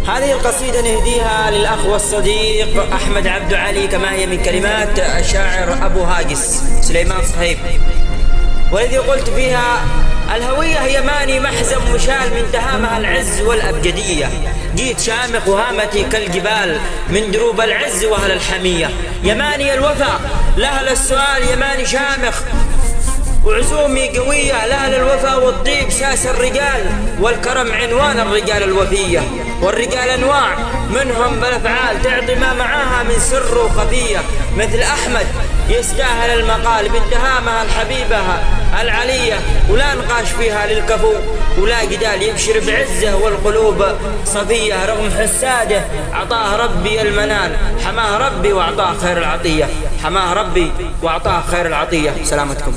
هذه القصيدة نهديها للأخ والصديق أحمد عبد علي كما هي من كلمات الشاعر أبو هاجس سليمان صهيب، والذي قلت فيها: الهوية يماني محزن مشال من تهامها العز والأبجدية، جيت شامخ وهامتي كالجبال من دروب العز وأهل الحمية، يماني الوفا لأهل السؤال يماني شامخ وعزومي قوية لأهل الوفا والطيب ساس الرجال، والكرم عنوان الرجال الوفية، والرجال أنواع منهم بالأفعال تعطي ما معاها من سر وخفية، مثل أحمد يستاهل المقال باتهامها الحبيبة العلية، ولا نقاش فيها للكفو ولا جدال، يبشر بعزه والقلوب صفية، رغم حساده أعطاه ربي المنال، حماه ربي وأعطاه خير العطية، حماه ربي وأعطاه خير العطية. سلامتكم.